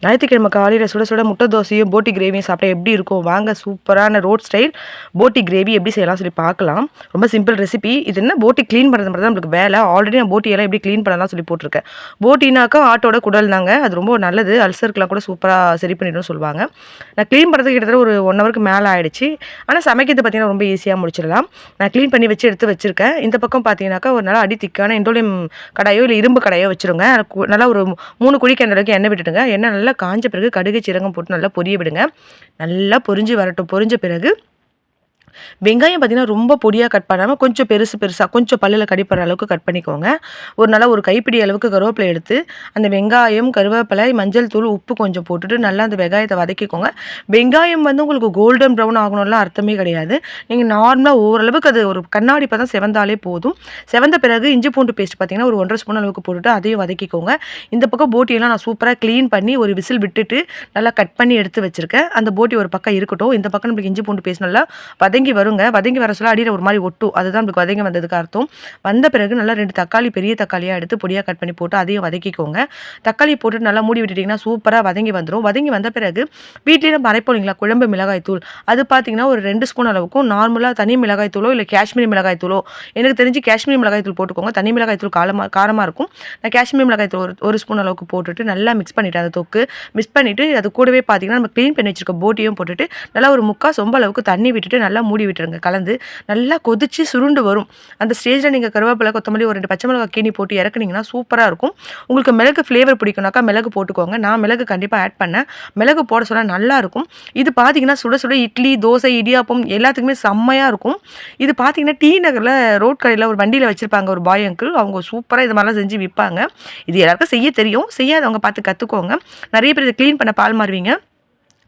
ஞாயிற்றுக்கிழமை காலையில் சுட சுட முட்டை தோசையும் போட்டி கிரேவியும் சாப்பிட்டா எப்படி இருக்கும்? வாங்க சூப்பரான ரோட் ஸ்டைல் போட்டி கிரேவி எப்படி செய்யலாம் சொல்லி பார்க்கலாம். ரொம்ப சிம்பிள் ரெசிபி. இது என்ன போட்டி க்ளீன் பண்ணுறது மட்டும் தான் நம்மளுக்கு வேலை. ஆல்ரெடி நான் போட்டி எல்லாம் எப்படி க்ளீன் பண்ணலாம் சொல்லி போட்டிருக்கேன். போட்டினாக்கா ஆட்டோட குடல் தாங்க. அது ரொம்ப நல்லது. அல்சருக்குலாம் கூட சூப்பராக சரி பண்ணிடும்னு சொல்லுவாங்க. நான் க்ளீன் பண்ணுறதுக்கு கிட்டத்தட்ட ஒரு 1 ஹவருக்கு மேலே ஆயிடுச்சு. ஆனால் சமைக்கிறது பார்த்தீங்கன்னா ரொம்ப ஈஸியாக முடிச்சிடலாம். நான் க்ளீன் பண்ணி எடுத்து வச்சிருக்கேன். இந்த பக்கம் பார்த்தீங்கன்னாக்கா ஒரு நல்லா அடி திக்கான இண்டோலியம் கடாயோ இல்லை இரும்பு கடாயோ வச்சுருங்க. நல்லா ஒரு 3 குழிக்கு அளவுக்கு எண்ணெய் விட்டுட்டுங்க. எண்ணெய் நல்லா காஞ்ச பிறகு கடுகு சீரகம் போட்டு நல்லா பொரிய விடுங்க. நல்லா பொரிஞ்சு வரட்டும். பொரிஞ்ச பிறகு வெங்காயம் பார்த்தீங்கன்னா ரொம்ப பொடியாக கட் பண்ணாமல் கொஞ்சம் பெருசாக கொஞ்சம் பல்லில் கடிப்படுற அளவுக்கு கட் பண்ணிக்கோங்க. நல்லா ஒரு கைப்பிடி அளவுக்கு கருவேப்பிலை எடுத்து அந்த வெங்காயம், கருவேப்பிலை, மஞ்சள் தூள், உப்பு கொஞ்சம் போட்டுட்டு நல்லா அந்த வெங்காயத்தை வதக்கிக்கோங்க. வெங்காயம் வந்து உங்களுக்கு கோல்டன் ப்ரௌன் ஆகணும்லாம் அர்த்தமே கிடையாது. நீங்கள் நார்மலாக ஓரளவுக்கு அது ஒரு கண்ணாடி பதம் செவந்தாலே போதும். செவந்த பிறகு இஞ்சி பூண்டு பேஸ்ட் பார்த்தீங்கன்னா ஒரு 1½ ஸ்பூன் அளவுக்கு போட்டுட்டு அதையும் வதக்கிக்கோங்க. இந்த பக்கம் போட்டியெல்லாம் நான் சூப்பராக க்ளீன் பண்ணி ஒரு விசில் விட்டுட்டு நல்லா கட் பண்ணி எடுத்து வச்சுருக்கேன். அந்த போட்டி ஒரு பக்கம் இருக்கட்டும். இந்த பக்கம் நம்மளுக்கு இஞ்சி பூண்டு பேஸ்ட் நல்லா வதங்கி வருங்க. வதங்கி வர சொல்ல அடியில் ஒரு மாதிரி ஒட்டும். அதுதான் நம்மளுக்கு வதங்கி வந்ததுக்கு அர்த்தம். வந்த பிறகு நல்லா 2 தக்காளி பெரிய தக்காளியாக எடுத்து பொடியாக கட் பண்ணி போட்டு அதையும் வதக்கிக்கோங்க. தக்காளி போட்டு நல்லா மூடி விட்டுட்டிங்கன்னா சூப்பராக வதங்கி வந்துடும். வதங்கி வந்த பிறகு வீட்லேயே நம்ம அரைப்போம் இல்லைங்களா குழம்பு மிளகாய் தூள், அது பார்த்தீங்கன்னா ஒரு 2 ஸ்பூன் அளவுக்கும் நார்மலாக தனி மிளகாய் தூளோ இல்லை காஷ்மீரி மிளகாய் தூளோ, எனக்கு தெரிஞ்சு காஷ்மீரி மிளகாய் தூள் போட்டுக்கோங்க. தனி மிளகாய் தூள் காரமாக இருக்கும். நான் காஷ்மீரி மிளகாய் தூள் ஒரு ஸ்பூன் அளவுக்கு போட்டுட்டு நல்லா மிக்ஸ் பண்ணிவிட்டு அந்த தொக்கு மிக்ஸ் பண்ணிவிட்டு அது கூடவே பார்த்தீங்கன்னா நம்ம க்ளீன் பண்ணி வச்சுருக்க போட்டியும் போட்டுட்டு நல்லா ஒரு 3/4 சொம்பு அளவுக்கு தண்ணி விட்டுட்டு நல்லா மூடி விட்டுருங்க. கலந்து நல்லா கொதிச்சு சுருண்டு வரும். அந்த ஸ்டேஜில் நீங்கள் கருவேப்பிலை, கொத்தமல்லி, ஒரு 2 பச்சை மிளகாய் கீனி போட்டு இறக்குனீங்கன்னா சூப்பராக இருக்கும். உங்களுக்கு மிளகு ஃப்ளேவர் பிடிக்கும்னாக்கா மிளகு போட்டுக்கோங்க. நான் மிளகு கண்டிப்பாக ஆட் பண்ணேன். மிளகு போட சொல்ல நல்லாயிருக்கும். இது பார்த்தீங்கன்னா சுட சுட இட்லி, தோசை, இடியாப்பம் எல்லாத்துக்குமே செம்மையாக இருக்கும். இது பார்த்தீங்கன்னா டி நகரில் ரோட் கடையில் ஒரு வண்டியில் வச்சுருப்பாங்க ஒரு பாய் அங்கிள். அவங்க சூப்பராக இது மாதிரிலாம் செஞ்சு விற்பாங்க. இது எல்லாருக்கும் செய்ய தெரியும். செய்யாதவங்க பார்த்து கற்றுக்கோங்க. நிறைய பேர் இதை க்ளீன் பண்ண பால் மாறுவீங்க.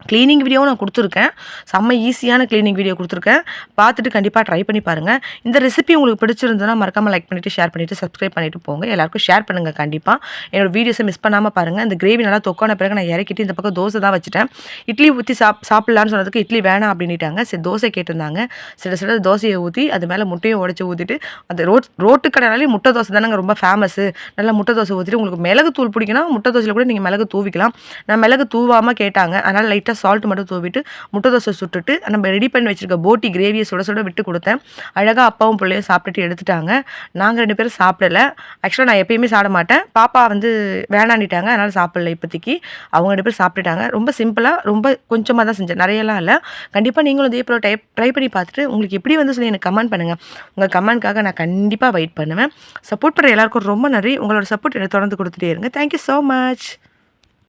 க்ளீனிங் வீடியோவும் நான் கொடுத்துருக்கேன். செம்ம ஈஸியான க்ளீனிங் வீடியோ கொடுத்துருக்கேன். பார்த்துட்டு கண்டிப்பாக ட்ரை பண்ணி பாருங்கள். இந்த ரெசிபி உங்களுக்கு பிடிச்சிருந்ததுன்னா மறக்காமல் லைக் பண்ணிவிட்டு ஷேர் பண்ணிவிட்டு சப்ஸ்கிரைப் பண்ணிவிட்டு போங்க. எல்லாருக்கும் ஷேர் பண்ணுங்கள் கண்டிப்பாக. என்னோட வீடியோஸை மிஸ் பண்ணாமல் பாருங்கள். இந்த கிரேவி நல்லா தொக்கான பிறகு நான் இறக்கிட்டு இந்த பக்கம் தோசை தான் வச்சுட்டேன். இட்லி ஊற்றி சாப்பிட்லான்னு சொன்னதுக்கு இட்லி வேணாம் அப்படின்ட்டாங்க. சரி தோசை கேட்டிருந்தாங்க. சில தோசையை ஊற்றி அது மேலே முட்டையும் உடச்சி ஊற்றிட்டு அந்த ரோட்டு கடைனாலே முட்டை தோசை தானேங்க ரொம்ப ஃபேமஸ்ஸு. நல்லா முட்டை தோசை ஊற்றிட்டு உங்களுக்கு மிளகு தூள் பிடிக்குன்னா முட்டை தோசையில் கூட நீங்கள் மிளகு தூவிக்கலாம். நான் மிளகு தூவாமல் கேட்டாங்க. அதனால் லைட்டாக சால்ட் மட்டும் தூவிட்டு முட்டை தோசை சுட்டுட்டு நம்ம ரெடி பண்ணி வச்சிருக்க போட்டி கிரேவியை சுட சுட விட்டு கொடுத்தேன். அழகாக அப்பாவும் பிள்ளையும் சாப்பிட்டுட்டு எடுத்துட்டாங்க. நாங்கள் 2 பேரும் சாப்பிடல. ஆக்சுவலாக நான் எப்பயுமே சாப்பிட மாட்டேன். பாப்பா வந்து வேணாண்டிட்டாங்க. அதனால் சாப்பிடல இப்போதைக்கு. அவங்க 2 பேரும் சாப்பிட்டுட்டாங்க. ரொம்ப சிம்பிளாக ரொம்ப கொஞ்சமாக தான் செஞ்சேன். நிறையலாம் இல்லை. கண்டிப்பாக நீங்களும் இதே போல் ட்ரை பண்ணி பார்த்துட்டு உங்களுக்கு எப்படி வந்து சொல்லி எனக்கு கமெண்ட் பண்ணுங்கள். உங்கள் கமெண்ட்காக நான் கண்டிப்பாக வெயிட் பண்ணுவேன். சப்போர்ட் பண்ணுற எல்லாருக்கும் ரொம்ப நன்றி. உங்களோட சப்போர்ட் எனக்கு தொடர்ந்து கொடுத்துட்டே இருங்க. Thank you so much.